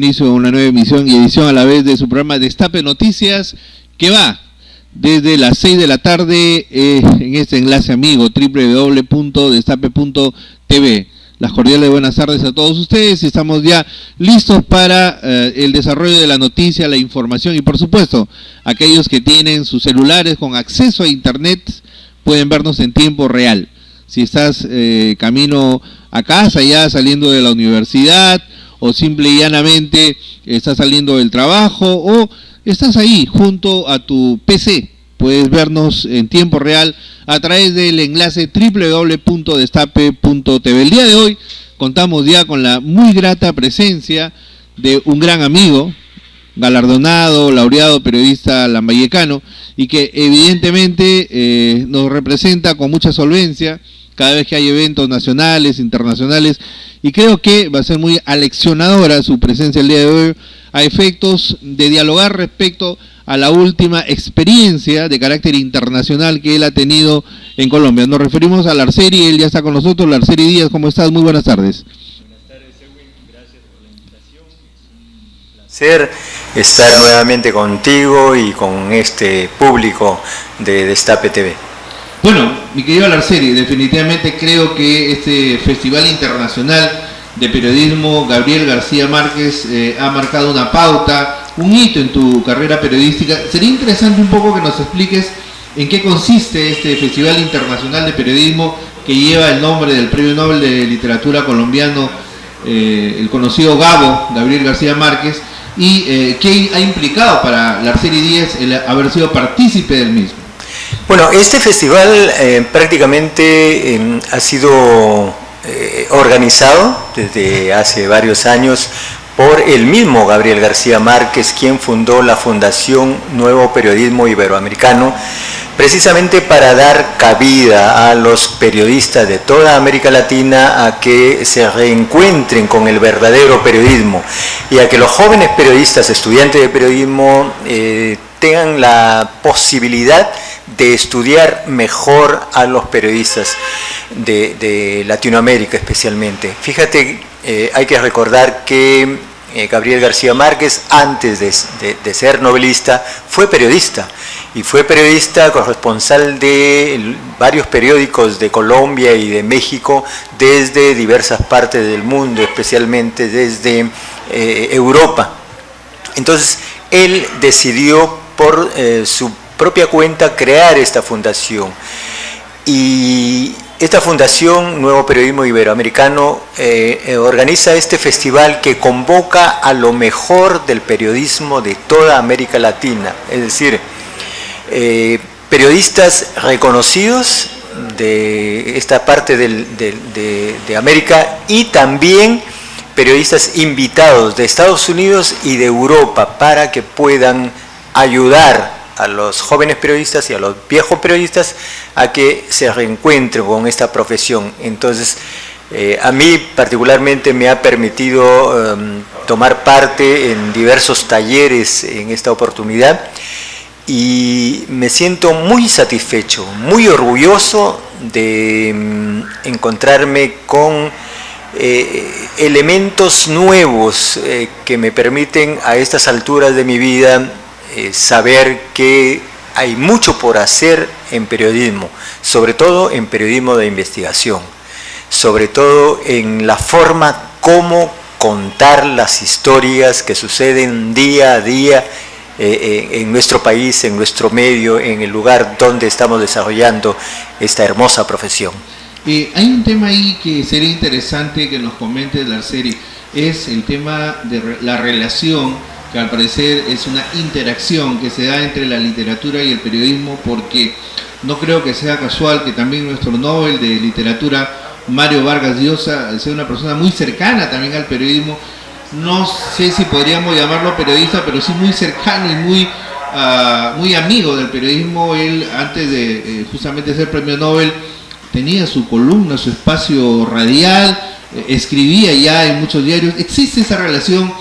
inicio a una nueva emisión y edición a la vez de su programa Destape Noticias, que va desde las 6 de la tarde en este enlace amigo www.destape.tv. Las cordiales buenas tardes a todos ustedes. Estamos ya listos para el desarrollo de la noticia, la información y por supuesto aquellos que tienen sus celulares con acceso a internet pueden vernos en tiempo real. Si estás camino a casa ya saliendo de la universidad o simple y llanamente estás saliendo del trabajo o estás ahí junto a tu PC, puedes vernos en tiempo real a través del enlace www.destape.tv. El día de hoy contamos ya con la muy grata presencia de un gran amigo, galardonado, laureado periodista lambayecano, y que evidentemente nos representa con mucha solvencia cada vez que hay eventos nacionales, internacionales, y creo que va a ser muy aleccionadora su presencia el día de hoy a efectos de dialogar respecto a la última experiencia de carácter internacional que él ha tenido en Colombia. Nos referimos a Larceri, él ya está con nosotros. Larceri Díaz, ¿cómo estás? Muy buenas tardes. Buenas tardes, Edwin, gracias por la invitación. Es un placer estar nuevamente contigo y con este público de Destape TV. Bueno, mi querido Larceri, definitivamente creo que este Festival Internacional de Periodismo Gabriel García Márquez ha marcado una pauta, un hito en tu carrera periodística. Sería interesante un poco que nos expliques en qué consiste este Festival Internacional de Periodismo que lleva el nombre del Premio Nobel de Literatura colombiano, el conocido Gabo, Gabriel García Márquez, y qué ha implicado para Larceri Díaz el haber sido partícipe del mismo. Bueno, este festival prácticamente ha sido organizado desde hace varios años por el mismo Gabriel García Márquez, quien fundó la Fundación Nuevo Periodismo Iberoamericano, precisamente para dar cabida a los periodistas de toda América Latina a que se reencuentren con el verdadero periodismo y a que los jóvenes periodistas, estudiantes de periodismo, tengan la posibilidad de estudiar mejor a los periodistas de Latinoamérica especialmente. Fíjate, hay que recordar que Gabriel García Márquez, antes de ser novelista, fue periodista, y fue periodista corresponsal de varios periódicos de Colombia y de México desde diversas partes del mundo, especialmente desde Europa. Entonces, él decidió por su propia cuenta crear esta fundación, y esta fundación Nuevo Periodismo Iberoamericano organiza este festival que convoca a lo mejor del periodismo de toda América Latina, es decir, periodistas reconocidos de esta parte de América y también periodistas invitados de Estados Unidos y de Europa para que puedan ayudar a los jóvenes periodistas y a los viejos periodistas a que se reencuentren con esta profesión. Entonces, a mí particularmente me ha permitido tomar parte en diversos talleres en esta oportunidad y me siento muy satisfecho, muy orgulloso de encontrarme con elementos nuevos que me permiten a estas alturas de mi vida saber que hay mucho por hacer en periodismo, sobre todo en periodismo de investigación, sobre todo en la forma como contar las historias que suceden día a día en nuestro país, en nuestro medio, en el lugar donde estamos desarrollando esta hermosa profesión. Hay un tema ahí que sería interesante que nos comente Larceri, es el tema de la relación, que al parecer es una interacción que se da entre la literatura y el periodismo, porque no creo que sea casual que también nuestro Nobel de Literatura, Mario Vargas Llosa, sea una persona muy cercana también al periodismo. No sé si podríamos llamarlo periodista, pero sí muy cercano y muy amigo del periodismo. Él, antes de justamente ser premio Nobel, tenía su columna, su espacio radial, escribía ya en muchos diarios. Existe esa relación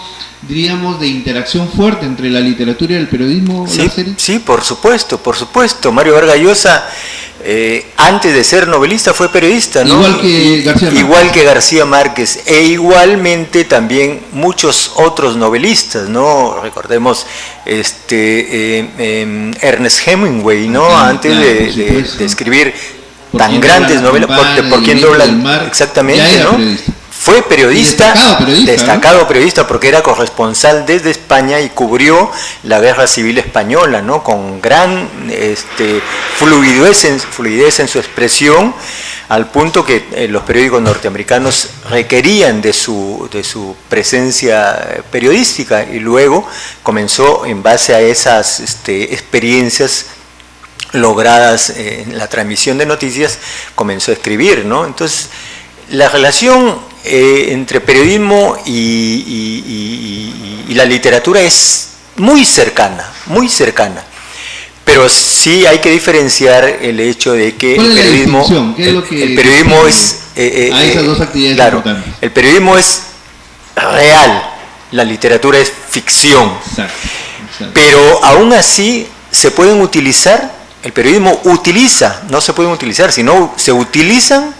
diríamos, de interacción fuerte entre la literatura y el periodismo, Sí, la serie? sí, por supuesto. Mario Vargas Llosa, antes de ser novelista, fue periodista, ¿no? Igual que García Márquez. Igual que García Márquez, e igualmente también muchos otros novelistas, ¿no? Recordemos Ernest Hemingway, ¿no? Antes claro, de escribir ¿Por tan quién grandes dobla la novelas, campana, por quién El viento dobla del mar, exactamente, ya era ¿no? periodista. Fue periodista, Y destacado periodista, porque era corresponsal desde España y cubrió la Guerra Civil Española, ¿no? Con gran fluidez en su expresión, al punto que los periódicos norteamericanos requerían de su presencia periodística, y luego comenzó, en base a esas experiencias logradas en la transmisión de noticias, comenzó a escribir, ¿no? Entonces, la relación entre periodismo y la literatura es muy cercana, pero sí hay que diferenciar el hecho de que el periodismo, ¿Qué es lo que el periodismo es a esas dos actividades importantes? El periodismo es real, la literatura es ficción. Exacto. Pero aún así se pueden utilizar, el periodismo utiliza, no se pueden utilizar, sino se utilizan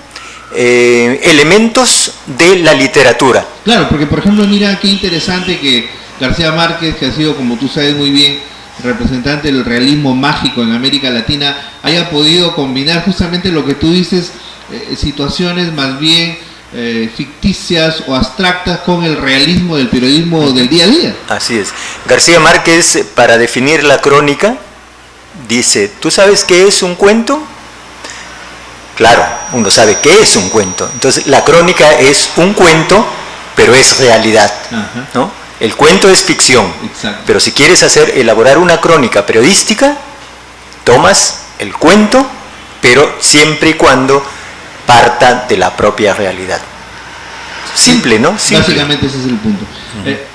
elementos de la literatura. Claro, porque por ejemplo, mira qué interesante que García Márquez, que ha sido, como tú sabes muy bien, representante del realismo mágico en América Latina, haya podido combinar justamente lo que tú dices, situaciones más bien ficticias o abstractas con el realismo del periodismo del día a día. Así es. García Márquez, para definir la crónica, dice, ¿tú sabes qué es un cuento? Claro, uno sabe qué es un cuento. Entonces, la crónica es un cuento, pero es realidad, ¿no? El cuento es ficción. Exacto. Pero si quieres elaborar una crónica periodística, tomas el cuento, pero siempre y cuando parta de la propia realidad. Simple, ¿no? Simple. Básicamente ese es el punto.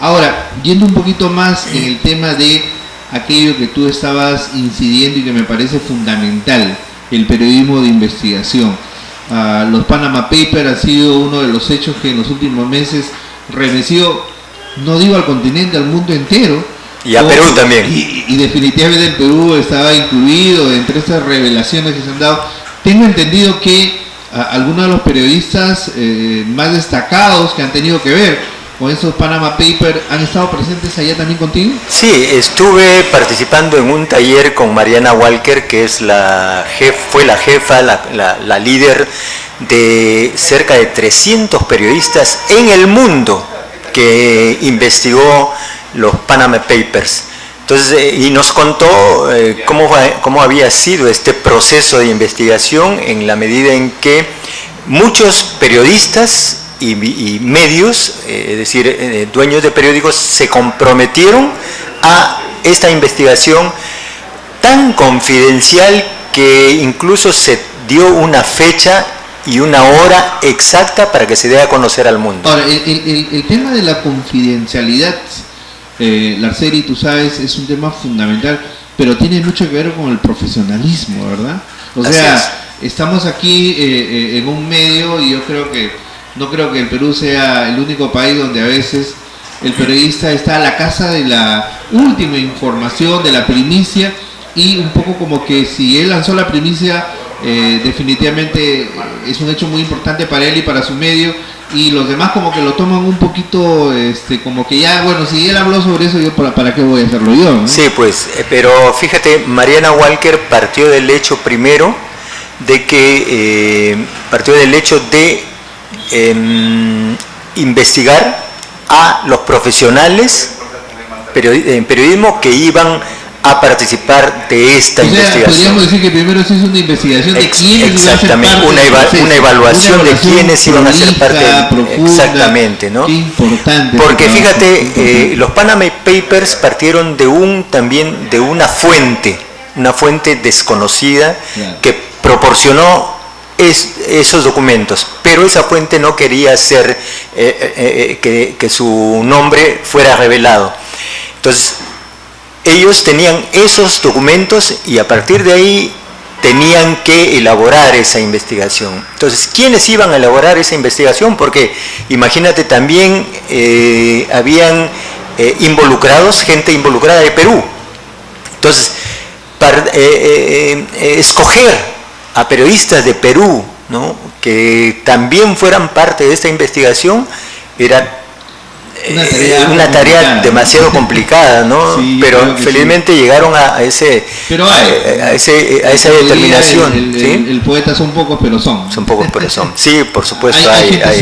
Ahora, yendo un poquito más en el tema de aquello que tú estabas incidiendo y que me parece fundamental, el periodismo de investigación. Los Panama Papers ha sido uno de los hechos que en los últimos meses remeció, no digo al continente, al mundo entero. Y a Perú también. Y definitivamente el Perú estaba incluido entre estas revelaciones que se han dado. Tengo entendido que algunos de los periodistas más destacados que han tenido que ver con esos Panama Papers han estado presentes allá también contigo. Sí, estuve participando en un taller con Mariana Walker, que es fue la jefa, la líder de cerca de 300 periodistas en el mundo que investigó los Panama Papers. Entonces, y nos contó cómo había sido este proceso de investigación, en la medida en que muchos periodistas y medios, es decir, dueños de periódicos, se comprometieron a esta investigación tan confidencial que incluso se dio una fecha y una hora exacta para que se dé a conocer al mundo. Ahora, el tema de la confidencialidad, Larceri, tú sabes, es un tema fundamental, pero tiene mucho que ver con el profesionalismo, ¿verdad? O sea, estamos aquí en un medio, y yo no creo que el Perú sea el único país donde a veces el periodista está a la casa de la última información, de la primicia, y un poco como que si él lanzó la primicia, definitivamente es un hecho muy importante para él y para su medio, y los demás como que lo toman un poquito, como que ya, bueno, si él habló sobre eso, yo para qué voy a hacerlo yo, ¿no? Sí, pues, pero fíjate, Mariana Walker partió del hecho primero de investigar a los profesionales en periodismo que iban a participar de esta investigación. Podríamos decir que primero se hizo una investigación de quiénes iban a ser parte, una evaluación de quiénes iban a ser parte, profunda, exactamente, ¿no? Qué importante. Porque fíjate, los Panama Papers partieron también de una fuente desconocida, claro, que proporcionó esos documentos, pero esa fuente no quería ser que su nombre fuera revelado. Entonces, ellos tenían esos documentos y a partir de ahí tenían que elaborar esa investigación. Entonces, ¿quiénes iban a elaborar esa investigación? Porque imagínate, también habían involucrados, gente involucrada de Perú. Entonces, escoger a periodistas de Perú, ¿no?, que también fueran parte de esta investigación era una tarea demasiado complicada, ¿no? Sí, pero felizmente sí llegaron a esa determinación. El poeta son pocos, pero son. Son pocos, pero son. Sí, por supuesto. Hay gente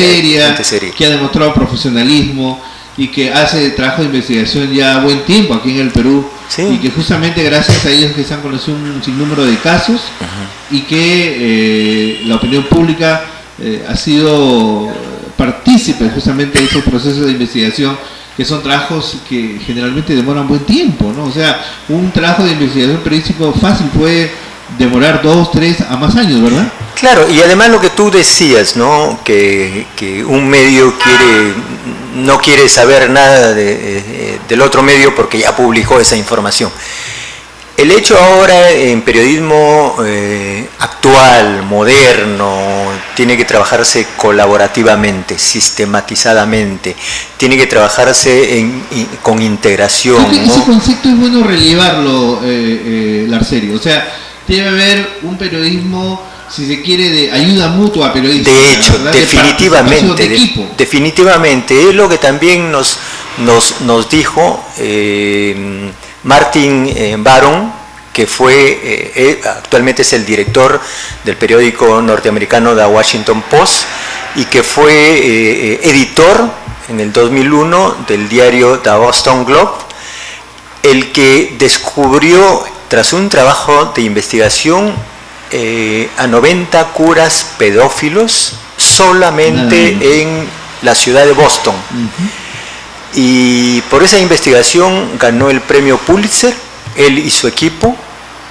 seria que ha demostrado profesionalismo y que hace trabajo de investigación ya a buen tiempo aquí en el Perú. Sí. Y que justamente gracias a ellos que se han conocido un sinnúmero de casos y que la opinión pública ha sido partícipe justamente de esos procesos de investigación, que son trabajos que generalmente demoran buen tiempo, ¿no? O sea, un trabajo de investigación periodístico fácil puede demorar 2, 3 a más años, ¿verdad? Claro, y además lo que tú decías, ¿no?, que un medio no quiere saber nada del otro medio porque ya publicó esa información. El hecho ahora en periodismo actual, moderno, tiene que trabajarse colaborativamente, sistematizadamente, tiene que trabajarse con integración, creo que, ¿no?, ese concepto es bueno relevarlo, Larcerio. O sea, debe haber un periodismo, si se quiere, de ayuda mutua a periodistas. De hecho, ¿verdad?, definitivamente, es lo que también nos dijo Martin Baron, que actualmente es el director del periódico norteamericano The Washington Post y que fue editor en el 2001 del diario The Boston Globe, el que descubrió, tras un trabajo de investigación, a 90 curas pedófilos solamente en la ciudad de Boston. Y por esa investigación ganó el premio Pulitzer, él y su equipo,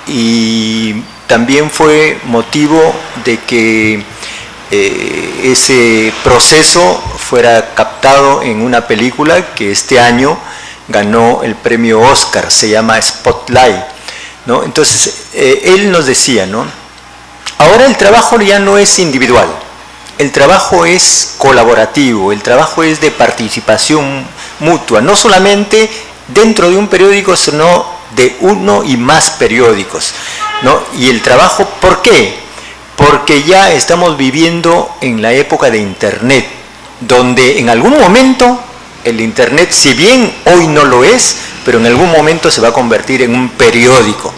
y también fue motivo de que ese proceso fuera captado en una película que este año ganó el premio Oscar, se llama Spotlight, ¿no? Entonces, él nos decía, ¿no?, ahora el trabajo ya no es individual, el trabajo es colaborativo, el trabajo es de participación mutua, no solamente dentro de un periódico, sino de uno y más periódicos, ¿no? Y el trabajo, ¿por qué? Porque ya estamos viviendo en la época de Internet, donde en algún momento el Internet, si bien hoy no lo es, pero en algún momento se va a convertir en un periódico.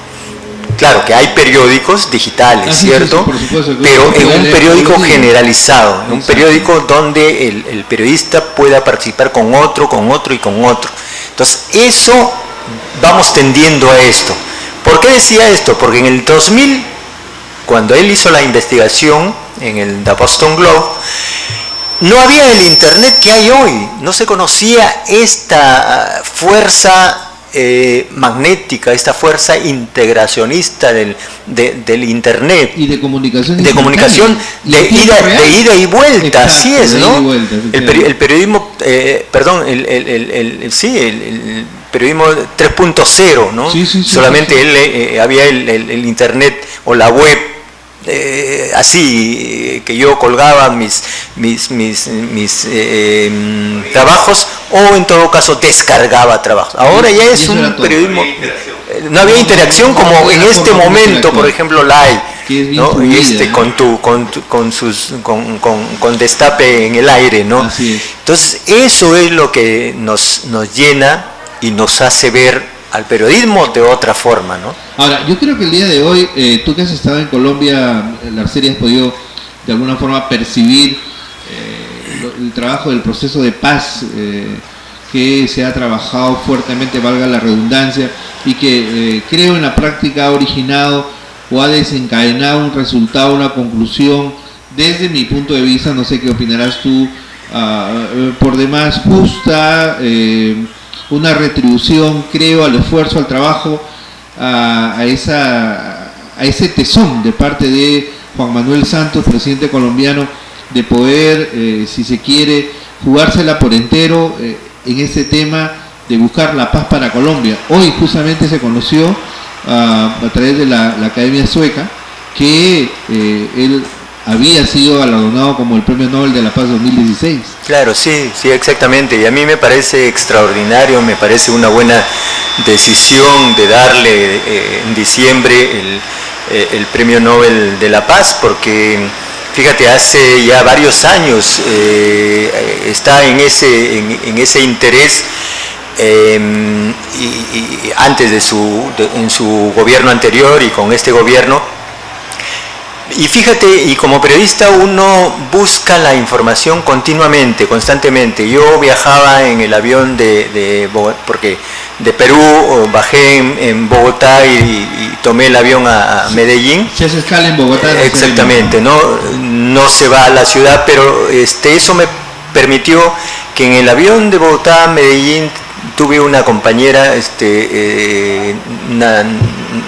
Claro que hay periódicos digitales, ¿cierto? Sí, supuesto, pero en un periódico generalizado, en un periódico donde el periodista pueda participar con otro y con otro. Entonces, eso vamos tendiendo a esto. ¿Por qué decía esto? Porque en el 2000, cuando él hizo la investigación en el The Boston Globe, no había el Internet que hay hoy, no se conocía esta fuerza magnética, esta fuerza integracionista del Internet y de comunicación de ida y vuelta. Exacto, así es, ¿no? El periodismo, el periodismo 3.0, ¿no? Solamente había el Internet o la web, así que yo colgaba mis trabajos, o en todo caso descargaba trabajos. Ahora ya es un periodismo, no había interacción como en este momento, por ejemplo, live, ¿no? Con destape en el aire, ¿no? Entonces eso es lo que nos llena y nos hace ver al periodismo de otra forma, ¿no? Ahora, yo creo que el día de hoy, tú que has estado en Colombia, Larcerio, has podido de alguna forma percibir el trabajo del proceso de paz que se ha trabajado fuertemente, valga la redundancia, y que creo en la práctica ha originado o ha desencadenado un resultado, una conclusión, desde mi punto de vista, no sé qué opinarás tú, por demás justa, una retribución, creo, al esfuerzo, al trabajo, a ese tesón de parte de Juan Manuel Santos, presidente colombiano, de poder, si se quiere, jugársela por entero en este tema de buscar la paz para Colombia. Hoy justamente se conoció a través de la Academia Sueca que él había sido galardonado como el Premio Nobel de la Paz 2016. Claro, sí, exactamente. Y a mí me parece extraordinario, me parece una buena decisión de darle en diciembre el Premio Nobel de la Paz, porque fíjate, hace ya varios años está en ese interés. Y antes en su gobierno anterior y con este gobierno. Y fíjate, y como periodista uno busca la información continuamente, constantemente. Yo viajaba en el avión porque de Perú bajé en Bogotá y tomé el avión a Medellín. Se hace escala en Bogotá. Exactamente, no se va a la ciudad, pero eso me permitió que en el avión de Bogotá a Medellín tuve una compañera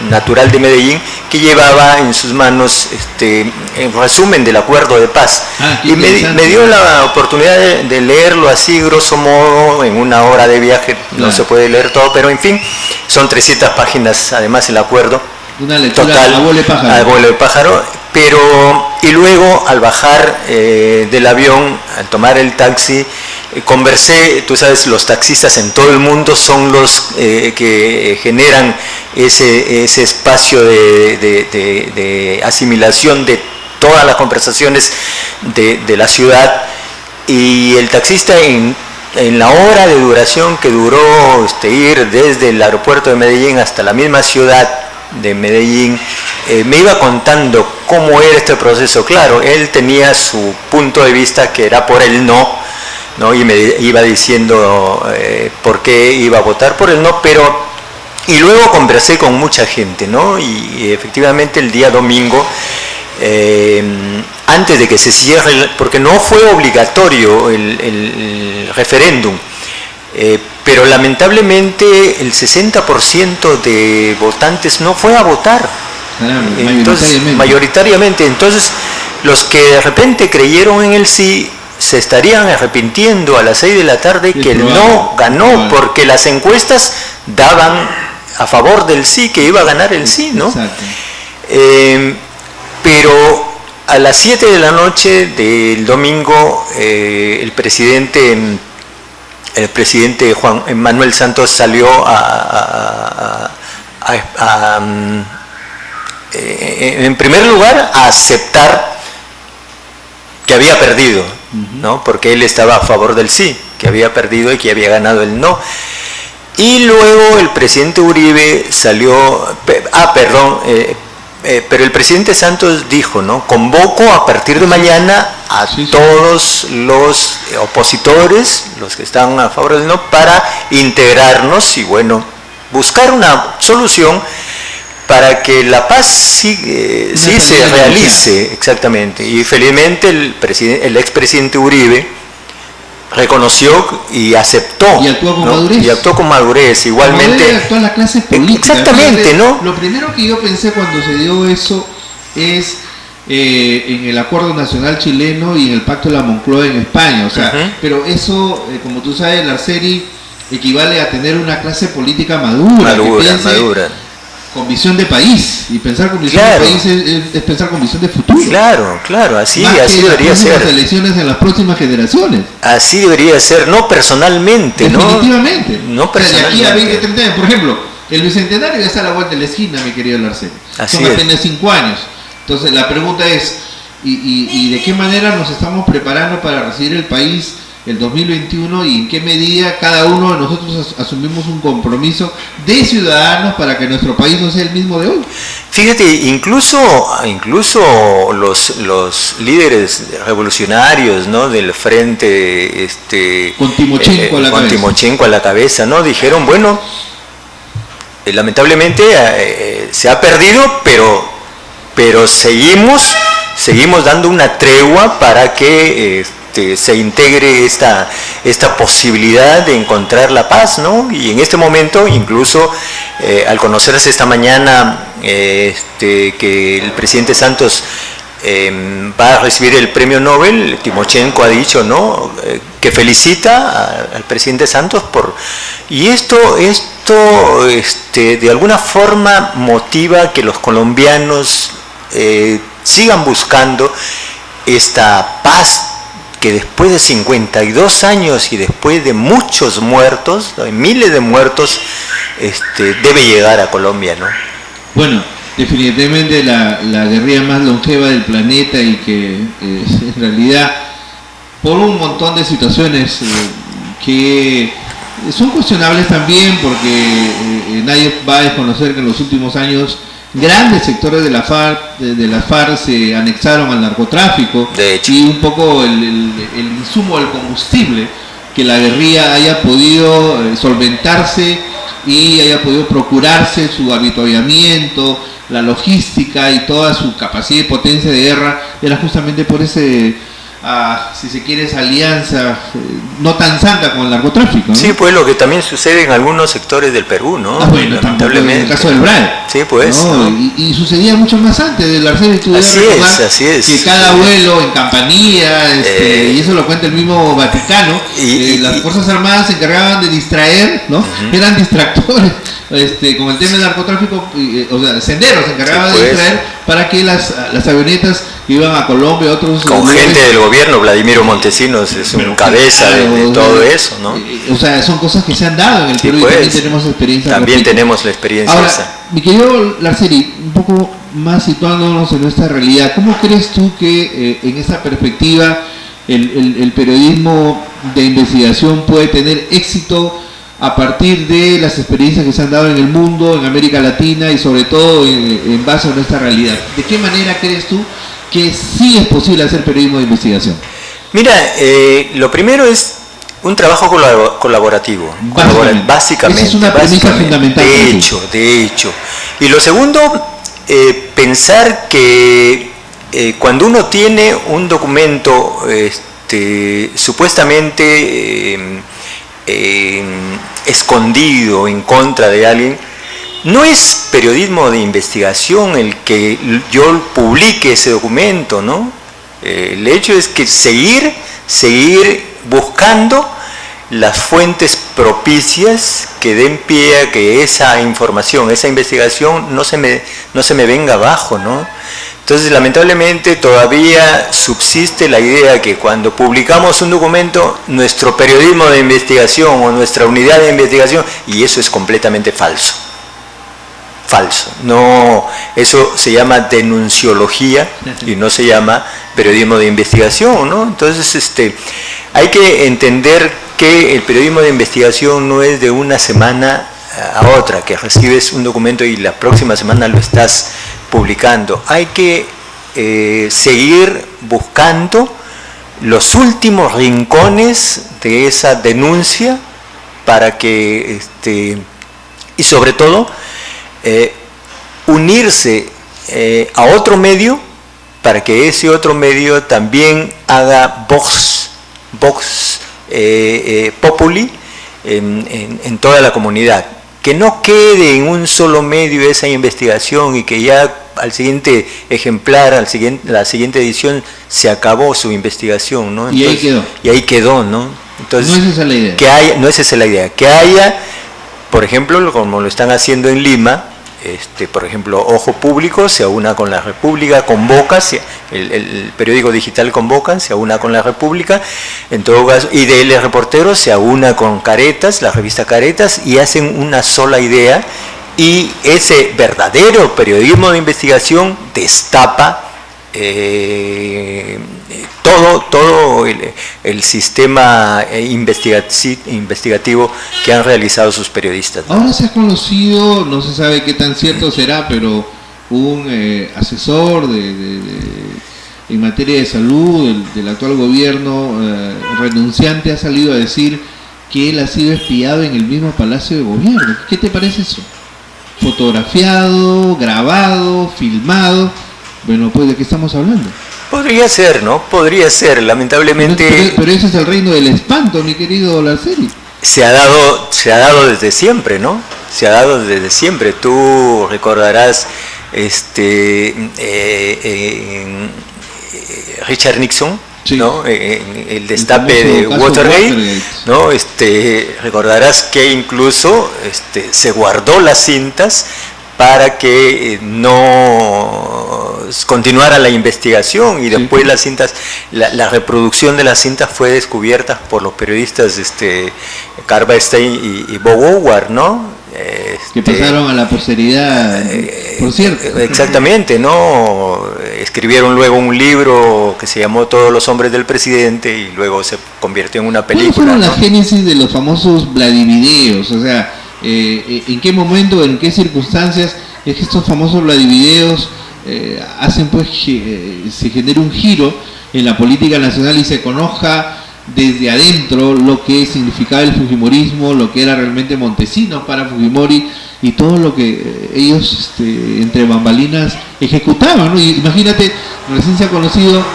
natural de Medellín que llevaba en sus manos en resumen del acuerdo de paz, y me dio la oportunidad de leerlo así grosso modo en una hora de viaje. No se puede leer todo, pero en fin, son 300 páginas además el acuerdo, una lectura total, a vuelo de pájaro. Pero y luego al bajar del avión, al tomar el taxi, conversé. Tú sabes, los taxistas en todo el mundo son los que generan ese espacio de asimilación de todas las conversaciones de la ciudad, y el taxista en la hora de duración que duró ir desde el aeropuerto de Medellín hasta la misma ciudad de Medellín, me iba contando cómo era este proceso. Claro, él tenía su punto de vista, que era por el no, y me iba diciendo por qué iba a votar por el no, y luego conversé con mucha gente, y efectivamente el día domingo, antes de que se cierre, porque no fue obligatorio el referéndum, pero lamentablemente el 60% de votantes no fue a votar. Entonces, mayoritariamente. Entonces, los que de repente creyeron en el sí se estarían arrepintiendo a las 6 de la tarde que el no ganó, porque las encuestas daban a favor del sí, que iba a ganar el sí, ¿no? Pero a las 7 de la noche del domingo, el presidente Juan Manuel Santos salió en primer lugar a aceptar que había perdido, porque él estaba a favor del sí, que había perdido y que había ganado el no. Y luego el presidente Uribe salió, pero el presidente Santos dijo, convoco a partir de mañana a todos los opositores, los que están a favor del no, para integrarnos y buscar una solución para que la paz sí se realice. Exactamente. Y felizmente el expresidente Uribe reconoció y aceptó. Y actuó con madurez. Y actuó con madurez. Igualmente. Actuó en la clase política. Exactamente, ¿no? Lo primero que yo pensé cuando se dio eso es en el Acuerdo Nacional Chileno y en el Pacto de la Moncloa en España. O sea, pero eso, como tú sabes, el Arceri equivale a tener una clase política madura. Madura. Con visión de país, y pensar con visión de país es pensar con visión de futuro. Claro, así debería ser. Las elecciones en las próximas generaciones. Así debería ser, no personalmente, definitivamente. No personalmente. De aquí a 20, 30 años, por ejemplo, el bicentenario ya está a la vuelta de la esquina, mi querido Larceni. Son apenas 5 años. Entonces la pregunta es, ¿y de qué manera nos estamos preparando para recibir el país el 2021, y en qué medida cada uno de nosotros asumimos un compromiso de ciudadanos para que nuestro país no sea el mismo de hoy? Fíjate, incluso los líderes revolucionarios, del frente, con Timochenko a la cabeza, dijeron, lamentablemente se ha perdido, pero seguimos dando una tregua para que se integre esta posibilidad de encontrar la paz, Y en este momento, incluso al conocerse esta mañana que el presidente Santos va a recibir el premio Nobel, Timochenko ha dicho, que felicita al presidente Santos y esto de alguna forma motiva que los colombianos sigan buscando esta paz que después de 52 años y después de muchos muertos, miles de muertos, debe llegar a Colombia, ¿no? Bueno, definitivamente la guerrilla más longeva del planeta y que en realidad por un montón de situaciones que son cuestionables también, porque nadie va a desconocer que en los últimos años grandes sectores de la FARC se anexaron al narcotráfico, de hecho, y un poco el insumo del combustible que la guerrilla haya podido solventarse y haya podido procurarse su habituallamiento, la logística y toda su capacidad y potencia de guerra, era justamente por ese, si se quiere, esa alianza no tan santa con el narcotráfico, ¿no? Sí, pues lo que también sucede en algunos sectores del Perú, ¿no? Bueno, lamentablemente. En el caso del BRAE. Sí, pues. ¿No? Y sucedía mucho más antes del Arsenio. Así es. Que cada vuelo en Campanilla, y eso lo cuenta el mismo Vaticano, las Fuerzas Armadas se encargaban de distraer, ¿no? Eran distractores. Con el tema del narcotráfico, o sea, Sendero se encargaba de distraer para que las avionetas que iban a Colombia, otros con lugares, gente del gobierno, Vladimiro Montesinos es un cabeza de todo eso, ¿no? O sea, son cosas que se han dado en el Perú, y también tenemos experiencia. También tenemos la experiencia. Ahora, esa. Mi querido Larceri, un poco más situándonos en nuestra realidad, ¿cómo crees tú que en esa perspectiva el periodismo de investigación puede tener éxito a partir de las experiencias que se han dado en el mundo, en América Latina y sobre todo en base a nuestra realidad? ¿De qué manera crees tú que sí es posible hacer periodismo de investigación? Mira, lo primero es un trabajo colaborativo, básicamente. Esa es una premisa fundamental. De hecho. Y lo segundo, pensar que cuando uno tiene un documento supuestamente escondido en contra de alguien, no es periodismo de investigación el que yo publique ese documento, ¿no? El hecho es que seguir buscando las fuentes propicias que den pie a que esa información, esa investigación no se me venga abajo, ¿no? Entonces, lamentablemente, todavía subsiste la idea que cuando publicamos un documento, nuestro periodismo de investigación o nuestra unidad de investigación, y eso es completamente falso. No, eso se llama denunciología y no se llama periodismo de investigación, ¿no? Entonces, hay que entender que el periodismo de investigación no es de una semana a otra, que recibes un documento y la próxima semana lo estás publicando. Hay que seguir buscando los últimos rincones de esa denuncia para que, y sobre todo, unirse a otro medio para que ese otro medio también haga vox populi en toda la comunidad. Que no quede en un solo medio esa investigación y que ya al siguiente ejemplar, la siguiente edición, se acabó su investigación, ¿no? Entonces, y ahí quedó, ¿no? Entonces, no es esa la idea. No es esa la idea. Que haya, por ejemplo, como lo están haciendo en Lima, por ejemplo, Ojo Público se aúna con La República, Convoca, el periódico digital Convoca se aúna con La República, en todo caso, y DL Reportero se aúna con Caretas, la revista Caretas, y hacen una sola idea, y ese verdadero periodismo de investigación destapa todo el sistema investigativo que han realizado sus periodistas, ¿no? Ahora se ha conocido, no se sabe qué tan cierto será, pero un asesor en materia de salud del actual gobierno renunciante ha salido a decir que él ha sido espiado en el mismo Palacio de Gobierno. ¿Qué te parece eso? Fotografiado, grabado, filmado. Bueno, pues, ¿de qué estamos hablando? Podría ser, ¿no? Podría ser, lamentablemente. Pero ese es el reino del espanto, mi querido Larceri. Se ha dado desde siempre, ¿no? Se ha dado desde siempre. Tú recordarás Richard Nixon, sí, ¿no? El destape de Watergate, ¿no? Recordarás que incluso se guardó las cintas para que no continuara la investigación, y después sí, las cintas, la reproducción de las cintas fue descubierta por los periodistas Carl Bernstein y Bob Woodward, ¿no? Que pasaron a la posteridad, por cierto. Exactamente, ¿no? Escribieron luego un libro que se llamó Todos los hombres del presidente, y luego se convirtió en una película. ¿Cuáles fueron ¿no? las génesis de los famosos Vladivideos? O sea, ¿en qué momento, en qué circunstancias es que estos famosos Vladivideos hacen pues que se genere un giro en la política nacional y se conozca desde adentro lo que significaba el fujimorismo, lo que era realmente Montesinos para Fujimori y todo lo que ellos entre bambalinas ejecutaban, ¿no? Y imagínate, recién se ha conocido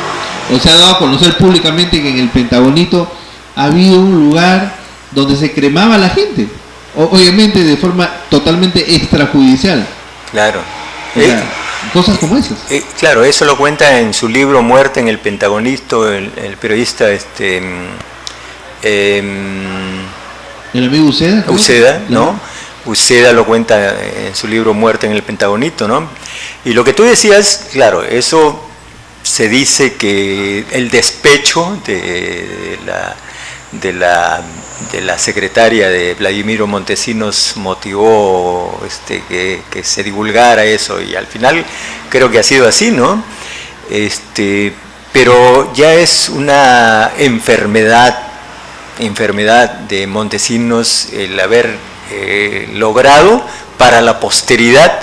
o se ha dado a conocer públicamente que en el Pentagonito había un lugar donde se cremaba a la gente, obviamente de forma totalmente extrajudicial. Claro. O sea, cosas como esas. Claro, eso lo cuenta en su libro Muerte en el Pentagonito el periodista el amigo Uceda, Uceda, ¿no? Uceda lo cuenta en su libro Muerte en el Pentagonito, ¿no? Y lo que tú decías, claro, eso se dice que el despecho de la secretaria de Vladimiro Montesinos motivó que se divulgara eso, y al final creo que ha sido así, ¿no? Pero ya es una enfermedad de Montesinos el haber logrado para la posteridad,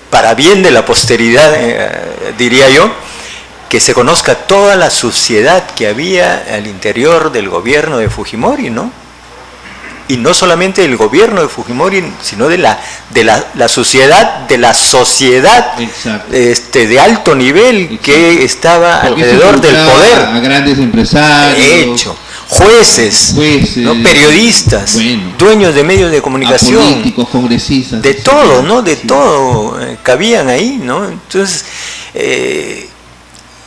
para bien de la posteridad, diría yo, que se conozca toda la suciedad que había al interior del gobierno de Fujimori, ¿no? Y no solamente del gobierno de Fujimori, sino de la suciedad de la sociedad de alto nivel que estaba alrededor del poder. A grandes empresarios, jueces, ¿no? Periodistas, dueños de medios de comunicación, políticos, congresistas, de todo, ¿no? De todo cabían ahí, ¿no? Entonces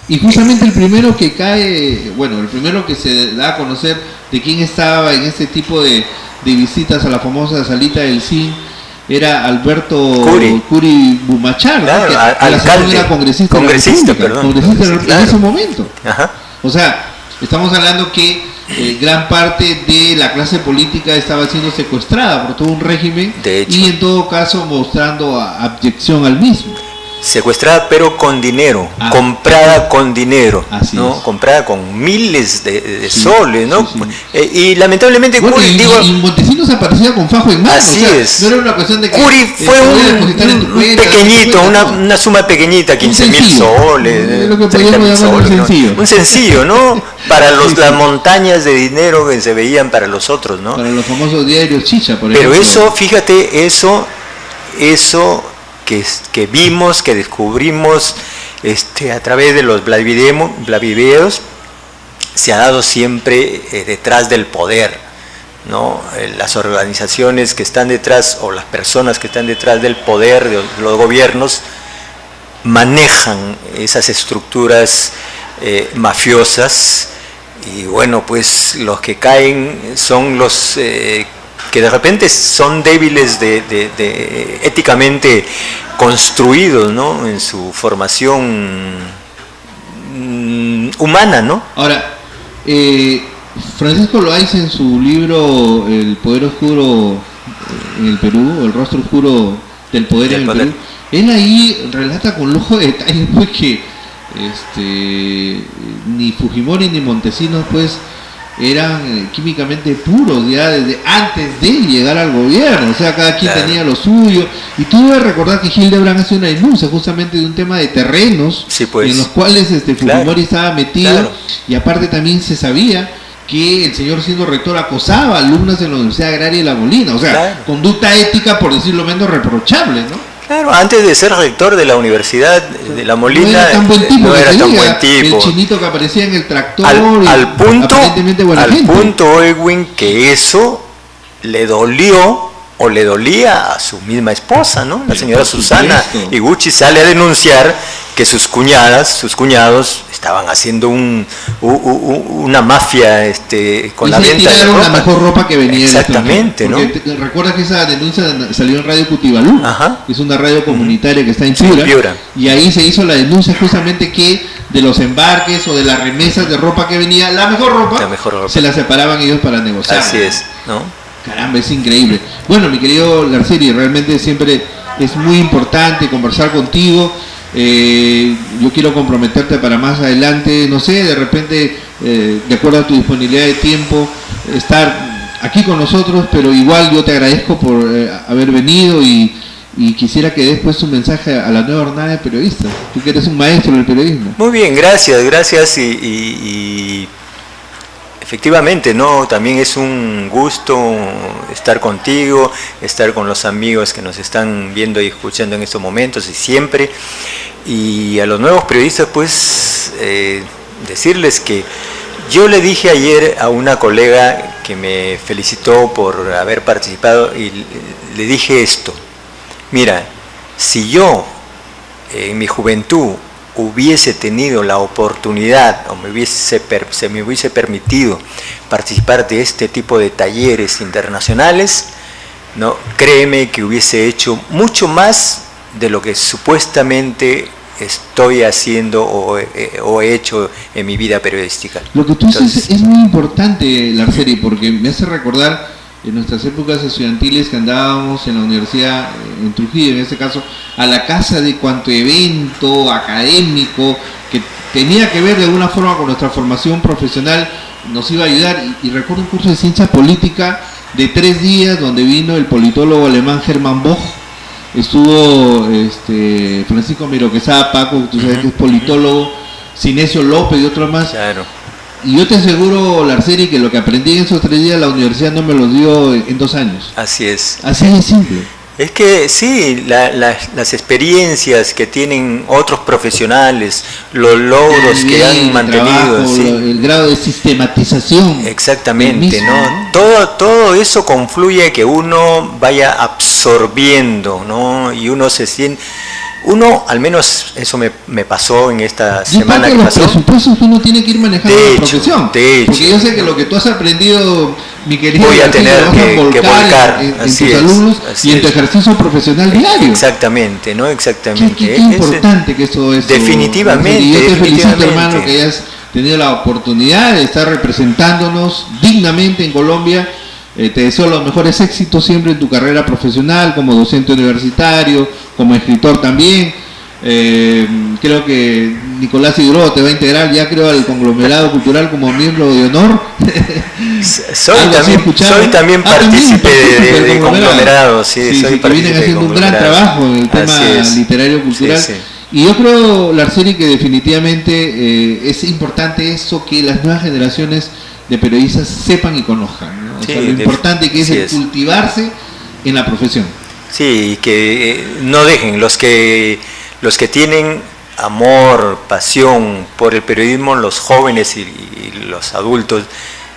y justamente el primero que cae, bueno, el primero que se da a conocer de quién estaba en este tipo de visitas a la famosa salita del CIN era Alberto Curi Bumachar, claro, que alcalde, era congresista en ese momento. Ajá. O sea, estamos hablando que gran parte de la clase política estaba siendo secuestrada por todo un régimen, de hecho, y en todo caso mostrando abyección al mismo. Secuestrada pero con dinero, comprada con dinero, ¿no? Es. Comprada con miles de soles, ¿no? Y lamentablemente Curi, y Montesinos aparecía con fajo en mano. Así es. No era una cuestión de que Curi fue un pequeñito, una suma pequeñita, 15.000 soles, lo que podríamos llamar un sencillo, ¿no? Para las montañas de dinero que se veían para los otros, ¿no? Para los famosos diarios chicha, por ejemplo. Pero eso, fíjate, eso que vimos, que descubrimos a través de los Vladivideos, se ha dado siempre detrás del poder, ¿no? Las organizaciones que están detrás, o las personas que están detrás del poder de los gobiernos, manejan esas estructuras mafiosas, y bueno, pues los que caen son los que de repente son débiles éticamente construidos, ¿no? En su formación humana, ¿no? Ahora, Francisco Loaiza, en su libro El poder oscuro en el Perú, o El rostro oscuro del poder en el Perú, él ahí relata con lujo de detalles pues que ni Fujimori ni Montesinos pues eran químicamente puros ya desde antes de llegar al gobierno, o sea, cada quien tenía lo suyo, y tú debes recordar que Hildebrand hace una denuncia justamente de un tema de terrenos, en los cuales Fujimori estaba metido, y aparte también se sabía que el señor, siendo rector, acosaba a alumnas en la Universidad Agraria de La Molina, o sea, conducta ética, por decirlo menos, reprochable, ¿no? Claro, antes de ser rector de la Universidad de La Molina, no era tan buen tipo. El chinito que aparecía en el tractor. Al punto, Edwin, que eso le dolió o le dolía a su misma esposa, ¿no? La señora Susana supuesto. Higuchi sale a denunciar que sus cuñados estaban haciendo una mafia con la venta de ropa. La mejor ropa que venía. Exactamente, ¿no? Recuerda que esa denuncia salió en Radio Cutibalú, que es una radio comunitaria que está en Piura, y ahí se hizo la denuncia justamente que de los embarques o de las remesas de ropa que venía, la mejor ropa se la separaban ellos para negociar. Así es, ¿no? Caramba, es increíble. Bueno, mi querido Larceri, realmente siempre es muy importante conversar contigo. Yo quiero comprometerte para más adelante, no sé, de repente, de acuerdo a tu disponibilidad de tiempo, estar aquí con nosotros, pero igual yo te agradezco por haber venido y quisiera que des pues un mensaje a la nueva jornada de periodistas. Tú que eres un maestro del periodismo. Muy bien, gracias y efectivamente, ¿no? También es un gusto estar contigo, estar con los amigos que nos están viendo y escuchando en estos momentos y siempre. Y a los nuevos periodistas, pues, decirles que yo le dije ayer a una colega que me felicitó por haber participado y le dije esto: mira, si yo en mi juventud hubiese tenido la oportunidad o se me hubiese permitido participar de este tipo de talleres internacionales, ¿no? Créeme que hubiese hecho mucho más de lo que supuestamente estoy haciendo o he hecho en mi vida periodística. Lo que tú dices es muy importante, Larceri, porque me hace recordar en nuestras épocas estudiantiles que andábamos en la universidad, en Trujillo en este caso, a la casa de cuanto evento académico que tenía que ver de alguna forma con nuestra formación profesional, nos iba a ayudar. Y recuerdo un curso de ciencia política de 3 días donde vino el politólogo alemán Hermann Boch, estuvo Francisco Miro Quesada, Paco, tú sabes que es politólogo, Sinesio López y otros más. Claro. Y yo te aseguro, Larceri, que lo que aprendí en esos 3 días la universidad no me lo dio en 2 años. Así es. Así de simple. Es que sí, las experiencias que tienen otros profesionales, los logros que han mantenido, trabajo, ¿sí? El grado de sistematización. Exactamente, mismo, ¿no? Todo eso confluye a que uno vaya absorbiendo, ¿no? Y uno se siente... al menos eso me pasó en esta semana que pasó. Los presupuestos que uno tiene que ir manejando en la profesión. Porque yo sé que lo que tú has aprendido, mi querido, voy a tener que volcar en tus alumnos y en tu ejercicio profesional diario. Exactamente, ¿no? Exactamente. Qué importante que eso es. Definitivamente. Y yo te felicito, hermano, que hayas tenido la oportunidad de estar representándonos dignamente en Colombia. Te deseo los mejores éxitos siempre en tu carrera profesional, como docente universitario, como escritor también. Creo que Nicolás Hidrobo te va a integrar ya al conglomerado cultural como miembro de honor. Soy también partícipe de conglomerado, sí, soy que vienen haciendo un gran trabajo en el tema literario cultural. Sí. Y yo creo, Larceri, que definitivamente es importante eso, que las nuevas generaciones de periodistas sepan y conozcan, ¿no? O sea, lo importante que es el cultivarse en la profesión. Sí, que no dejen los que tienen amor, pasión por el periodismo, los jóvenes y los adultos,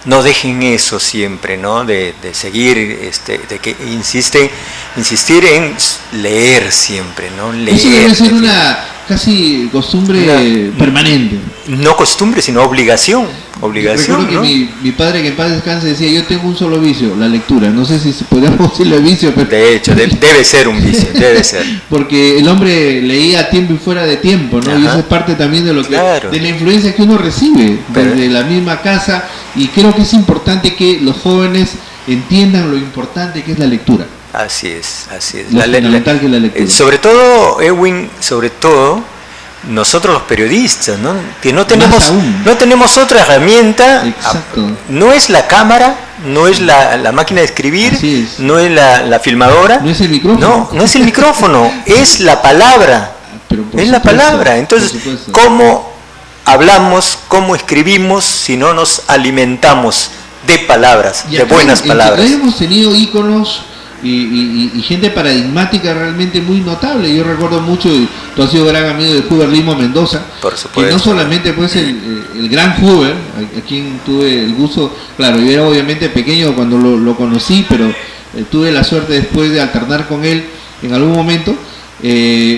no dejen eso siempre, ¿no? De seguir, de que insistir en leer siempre, ¿no? Leer. Eso debe ser una casi costumbre permanente. No costumbre, sino obligación. Recuerdo que ¿no? mi padre, que en paz descanse, decía: yo tengo un solo vicio, la lectura. No sé si podríamos decirle vicio, pero... De hecho, debe ser un vicio, debe ser. Porque el hombre leía a tiempo y fuera de tiempo, ¿no? Ajá. Y eso es parte también de lo que, de la influencia que uno recibe desde la misma casa. Y creo que es importante que los jóvenes entiendan lo importante que es la lectura. Así es. Lo fundamental que es la lectura. Sobre todo, Edwin, nosotros los periodistas, ¿no? Que no tenemos otra herramienta. Exacto. No es la cámara, no es la máquina de escribir, no es la filmadora, no es el micrófono, no es el micrófono, es la palabra. Es la palabra. Entonces, ¿cómo hablamos, cómo escribimos si no nos alimentamos de palabras, de buenas palabras? Hemos tenido íconos y gente paradigmática realmente muy notable. Yo recuerdo mucho, tú has sido gran amigo de Huber Limo Mendoza, por supuesto, que no solamente pues el gran Huber, a quien tuve el gusto, claro, yo era obviamente pequeño cuando lo conocí, pero tuve la suerte después de alternar con él en algún momento.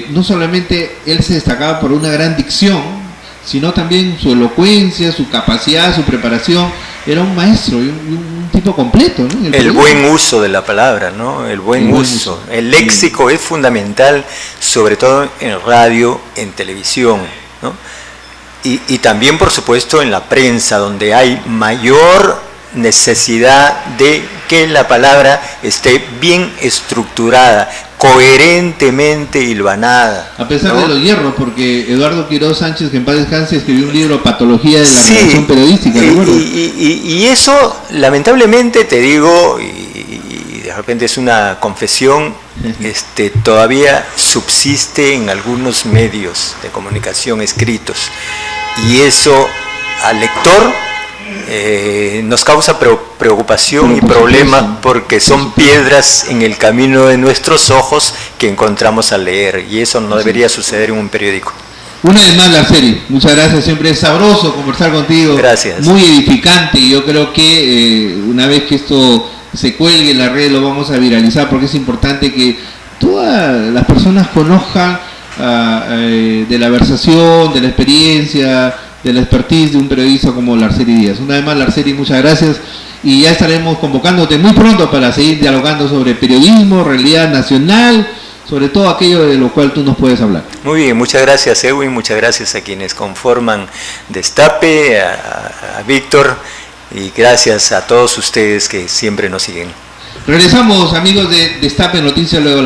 No solamente él se destacaba por una gran dicción, sino también su elocuencia, su capacidad, su preparación. Era un maestro y un tipo completo, ¿no? El buen uso de la palabra, ¿no? El buen uso. El léxico es fundamental, sobre todo en radio, en televisión, ¿no? Y también, por supuesto, en la prensa, donde hay mayor necesidad de que la palabra esté bien estructurada, coherentemente hilvanada. A pesar, ¿no?, de los hierros, porque Eduardo Quiroz Sánchez, que en paz descanse, escribió un libro, Patología de la Redacción Periodística. Y eso, lamentablemente, te digo, y de repente es una confesión, todavía subsiste en algunos medios de comunicación escritos. Y eso al lector nos causa preocupación y problema, porque son piedras en el camino de nuestros ojos que encontramos al leer, y eso no debería suceder en un periódico. Una vez más, Larceri, muchas gracias, siempre es sabroso conversar contigo. Gracias. Muy edificante, y yo creo que una vez que esto se cuelgue en la red lo vamos a viralizar, porque es importante que todas las personas conozcan de la versación, de la experiencia, de la expertise de un periodista como Larceri Díaz. Una vez más, Larceri, muchas gracias, y ya estaremos convocándote muy pronto para seguir dialogando sobre periodismo, realidad nacional, sobre todo aquello de lo cual tú nos puedes hablar. Muy bien, muchas gracias, Edwin, muchas gracias a quienes conforman Destape, a Víctor, y gracias a todos ustedes que siempre nos siguen. Regresamos, amigos de Destape Noticias, luego la